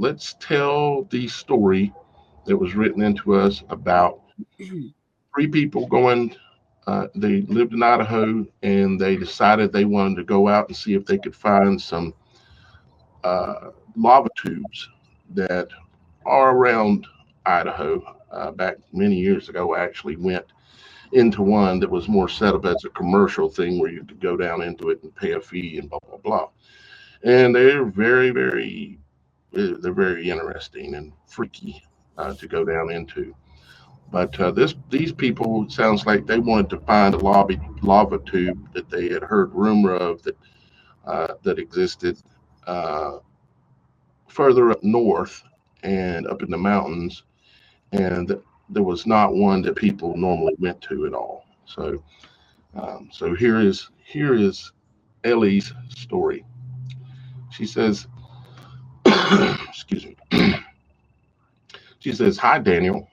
let's tell the story that was written into us about three people going. They lived in Idaho and they decided they wanted to go out and see if they could find some lava tubes that are around Idaho. Back many years ago, I actually went into one that was more set up as a commercial thing where you could go down into it and pay a fee and blah blah blah. And they're very interesting and freaky to go down into. But these people sounds like they wanted to find a lava tube that they had heard rumor of that existed uh, further up north and up in the mountains, and there was not one that people normally went to at all. So here is Ellie's story. She says, excuse me. She says, "Hi Daniel,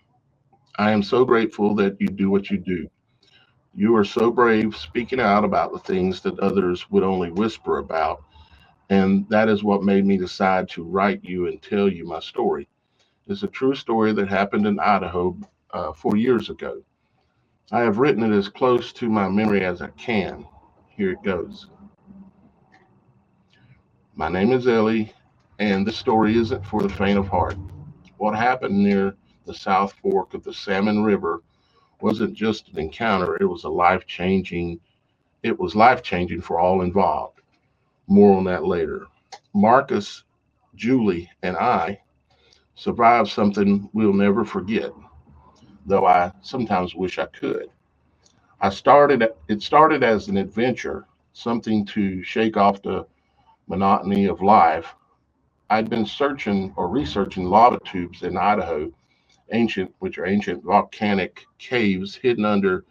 I am so grateful that you do what you do. You are so brave speaking out about the things that others would only whisper about, and that is what made me decide to write you and tell you my story. It's a true story that happened in Idaho 4 years ago. I have written it as close to my memory as I can. Here it goes. My name is Ellie, and this story isn't for the faint of heart. What happened near the South Fork of the Salmon River wasn't just an encounter, it was life-changing for all involved. More on that later. Marcus, Julie, and I survived something we'll never forget, though I sometimes wish I could. It started as an adventure, something to shake off the monotony of life. I'd been searching or researching lava tubes in Idaho, which are ancient volcanic caves hidden under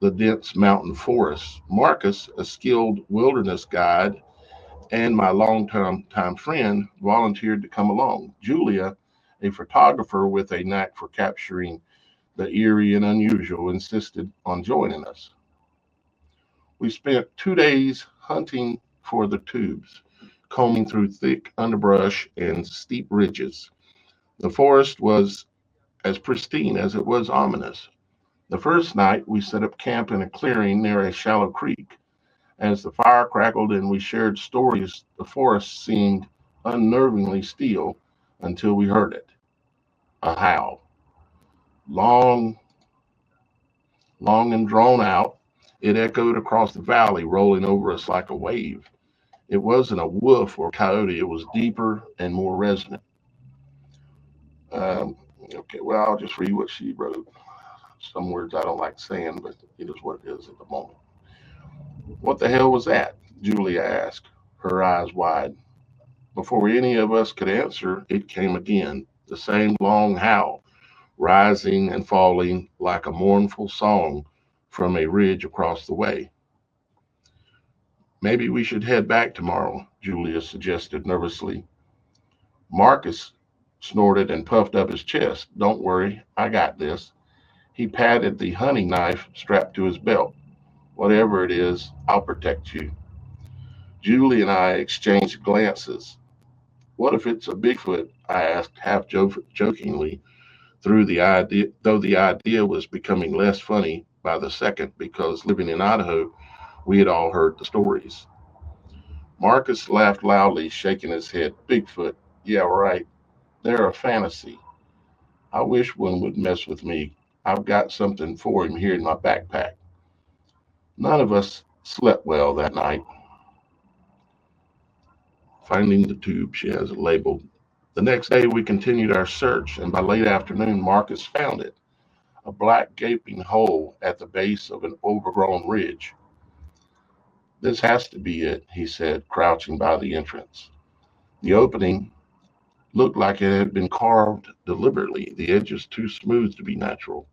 the dense mountain forests. Marcus, a skilled wilderness guide and my longtime time friend, volunteered to come along. Julia, a photographer with a knack for capturing the eerie and unusual, insisted on joining us. We spent 2 days hunting for the tubes, combing through thick underbrush and steep ridges. The forest was as pristine as it was ominous. The first night, we set up camp in a clearing near a shallow creek. As the fire crackled and we shared stories, the forest seemed unnervingly still until we heard it, a howl. Long, long and drawn out, it echoed across the valley, rolling over us like a wave. It wasn't a wolf or coyote, it was deeper and more resonant. Um, okay, well, I'll just read what she wrote. Some words I don't like saying, but it is what it is at the moment. What the hell was that? Julia asked, her eyes wide. Before any of us could answer, it came again, the same long howl, rising and falling like a mournful song from a ridge across the way. Maybe we should head back tomorrow, Julia suggested nervously. Marcus snorted and puffed up his chest. Don't worry, I got this. He patted the hunting knife strapped to his belt. Whatever it is, I'll protect you. Julie and I exchanged glances. What if it's a Bigfoot? I asked half jokingly, though the idea was becoming less funny by the second because living in Idaho, we had all heard the stories. Marcus laughed loudly, shaking his head. Bigfoot, yeah, right. They're a fantasy. I wish one would mess with me. I've got something for him here in my backpack. None of us slept well that night. Finding the tube, she has it labeled. The next day, we continued our search, and by late afternoon, Marcus found it, a black gaping hole at the base of an overgrown ridge. This has to be it, he said, crouching by the entrance. The opening looked like it had been carved deliberately, the edges too smooth to be natural.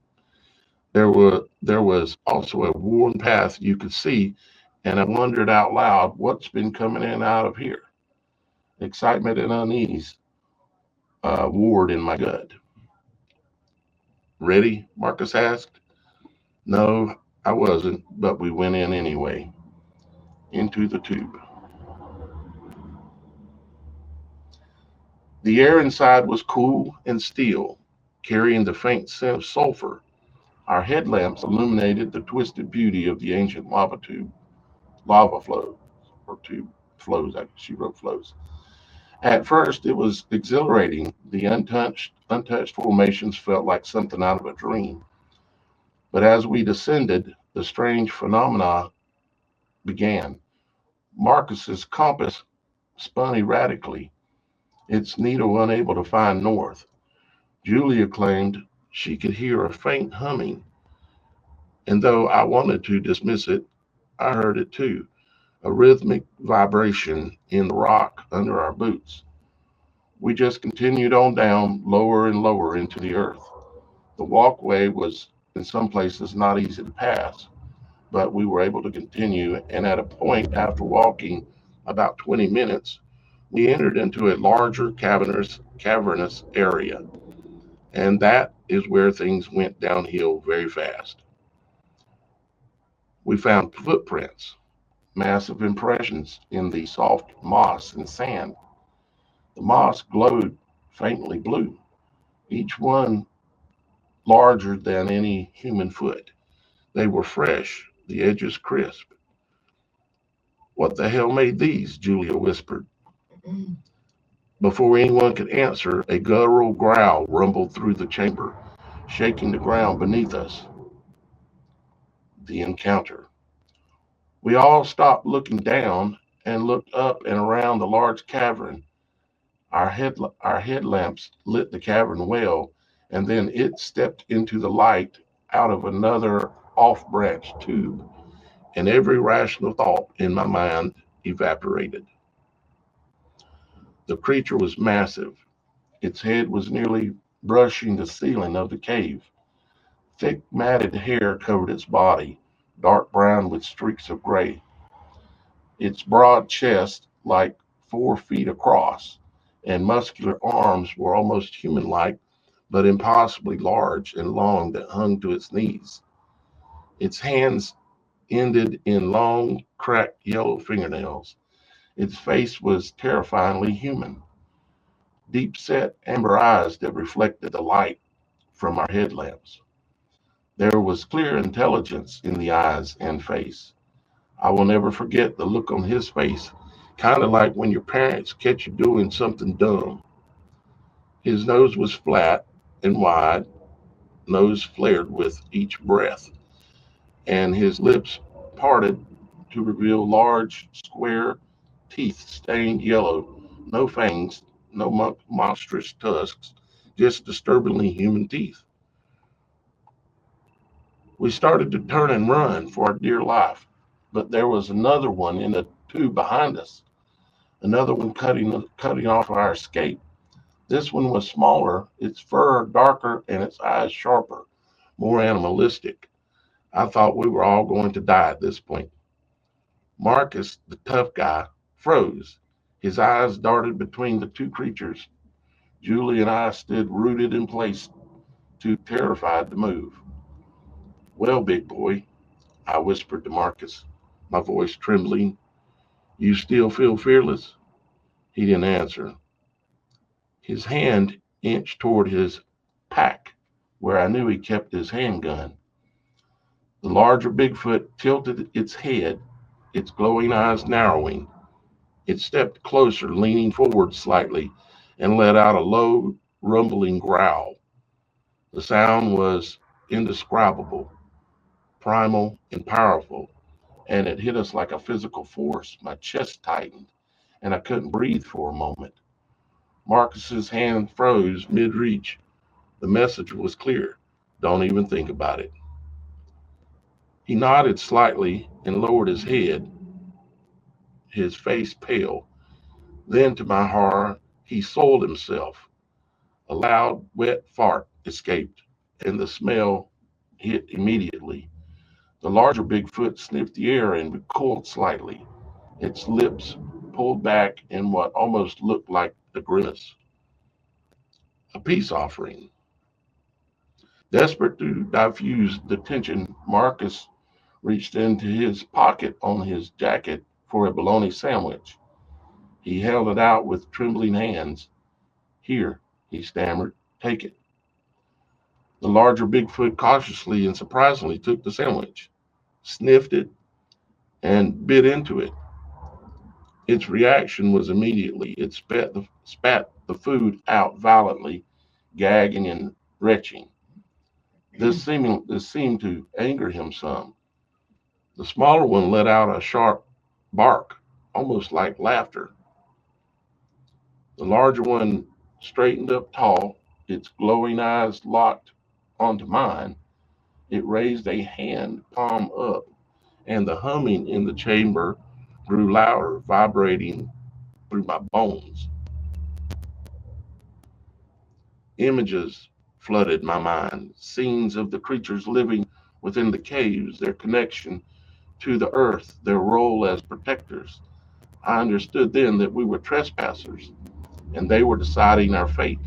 There was also a worn path you could see, and I wondered out loud what's been coming in and out of here. Excitement and unease warred in my gut. Ready? Marcus asked. No, I wasn't, but we went in anyway, into the tube. The air inside was cool and still, carrying the faint scent of sulfur. Our headlamps illuminated the twisted beauty of the ancient lava flow, or tube flows. She wrote flows. At first, it was exhilarating. The untouched formations felt like something out of a dream. But as we descended, the strange phenomena began. Marcus's compass spun erratically, its needle unable to find north. Julia claimed she could hear a faint humming, and though I wanted to dismiss it, I heard it too, a rhythmic vibration in the rock under our boots. We just continued on down, lower and lower into the earth. The walkway was in some places not easy to pass, but we were able to continue, and at a point after walking about 20 minutes, we entered into a larger cavernous area, and that is where things went downhill very fast. We found footprints, massive impressions in the soft moss and sand. The moss glowed faintly blue, each one larger than any human foot. They were fresh, the edges crisp. What the hell made these? Julia whispered. Before anyone could answer, a guttural growl rumbled through the chamber, shaking the ground beneath us. The encounter. We all stopped looking down and looked up and around the large cavern. Our headlamps lit the cavern well, and then it stepped into the light out of another off branch tube, and every rational thought in my mind evaporated. The creature was massive. Its head was nearly brushing the ceiling of the cave. Thick matted hair covered its body, dark brown with streaks of gray. Its broad chest, like 4 feet across, and muscular arms were almost human-like, but impossibly large and long that hung to its knees. Its hands ended in long, cracked yellow fingernails. Its face was terrifyingly human, deep-set amber eyes that reflected the light from our headlamps. There was clear intelligence in the eyes and face. I will never forget the look on his face, kind of like when your parents catch you doing something dumb. His nose was flat and wide, nose flared with each breath, and his lips parted to reveal large, square teeth stained yellow, no fangs, no monstrous tusks, just disturbingly human teeth. We started to turn and run for our dear life, but there was another one in the tube behind us, another one cutting off our escape. This one was smaller, its fur darker, and its eyes sharper, more animalistic. I thought we were all going to die at this point. Marcus, the tough guy, froze. His eyes darted between the two creatures. Julie and I stood rooted in place, too terrified to move. Well, big boy, I whispered to Marcus, my voice trembling, you still feel fearless? He didn't answer. His hand inched toward his pack, where I knew he kept his handgun. The larger Bigfoot tilted its head, its glowing eyes narrowing. It stepped closer, leaning forward slightly, and let out a low, rumbling growl. The sound was indescribable, primal, and powerful, and it hit us like a physical force. My chest tightened, and I couldn't breathe for a moment. Marcus's hand froze mid-reach. The message was clear. Don't even think about it. He nodded slightly and lowered his head, his face pale. Then, to my horror, he soiled himself. A loud, wet fart escaped, and the smell hit immediately. The larger Bigfoot sniffed the air and recoiled slightly, its lips pulled back in what almost looked like a grimace. A peace offering. Desperate to diffuse the tension, Marcus reached into his pocket on his jacket for a bologna sandwich. He held it out with trembling hands. Here, he stammered, take it. The larger Bigfoot cautiously and surprisingly took the sandwich, sniffed it, and bit into it. Its reaction was immediately. It spat the food out violently, gagging and retching. This seemed to anger him some. The smaller one let out a sharp bark, almost like laughter. The larger one straightened up tall, its glowing eyes locked onto mine. It raised a hand, palm up, and the humming in the chamber grew louder, vibrating through my bones. Images flooded my mind, scenes of the creatures living within the caves, their connection to the earth, their role as protectors. I understood then that we were trespassers, and they were deciding our fate,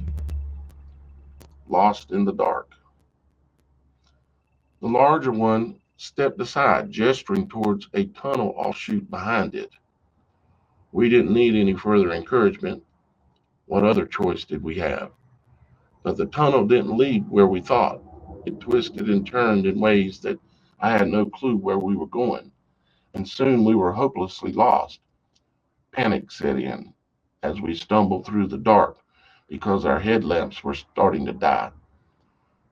lost in the dark. The larger one stepped aside, gesturing towards a tunnel offshoot behind it. We didn't need any further encouragement. What other choice did we have? But the tunnel didn't lead where we thought. It twisted and turned in ways that I had no clue where we were going, and soon we were hopelessly lost. Panic set in as we stumbled through the dark because our headlamps were starting to die.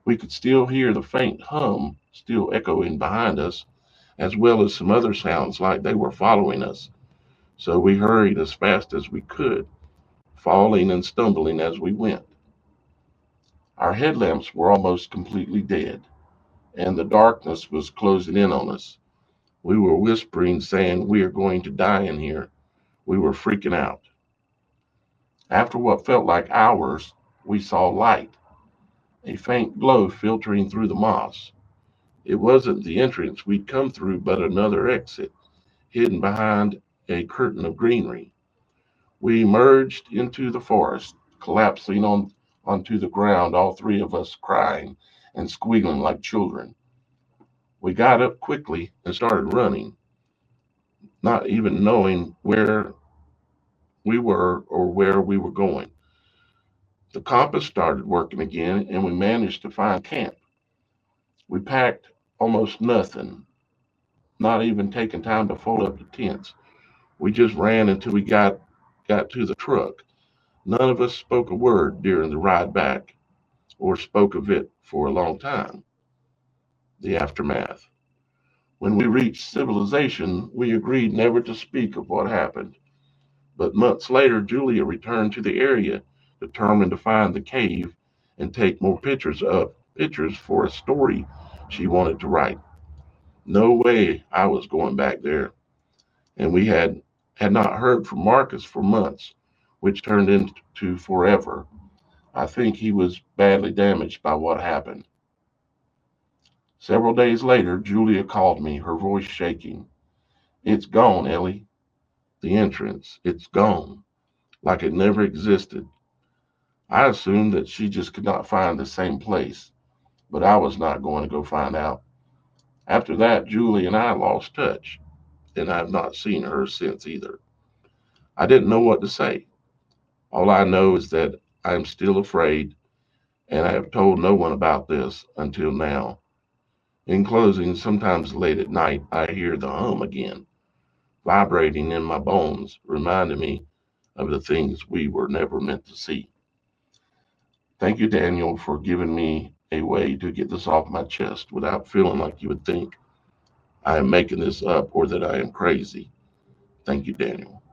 We could still hear the faint hum still echoing behind us, as well as some other sounds like they were following us. So we hurried as fast as we could, falling and stumbling as we went. Our headlamps were almost completely dead, and the darkness was closing in on us. We were whispering, saying, we are going to die in here. We were freaking out. After what felt like hours, we saw light, a faint glow filtering through the moss. It wasn't the entrance we'd come through, but another exit, hidden behind a curtain of greenery. We emerged into the forest, collapsing onto the ground, all three of us crying and squealing like children. We got up quickly and started running, not even knowing where we were or where we were going. The compass started working again, and we managed to find camp. We packed almost nothing, not even taking time to fold up the tents. We just ran until we got to the truck. None of us spoke a word during the ride back, or spoke of it for a long time. The aftermath. When we reached civilization, we agreed never to speak of what happened. But months later, Julia returned to the area, determined to find the cave and take more pictures for a story she wanted to write. No way I was going back there, and we had not heard from Marcus for months, which turned into forever. I think he was badly damaged by what happened. Several days later, Julia called me, her voice shaking. It's gone, Ellie. The entrance. It's gone. Like it never existed. I assumed that she just could not find the same place, but I was not going to go find out. After that, Julie and I lost touch, and I have not seen her since either. I didn't know what to say. All I know is that I am still afraid, and I have told no one about this until now. In closing, sometimes late at night, I hear the hum again, vibrating in my bones, reminding me of the things we were never meant to see. Thank you, Daniel, for giving me a way to get this off my chest without feeling like you would think I am making this up or that I am crazy. Thank you, Daniel.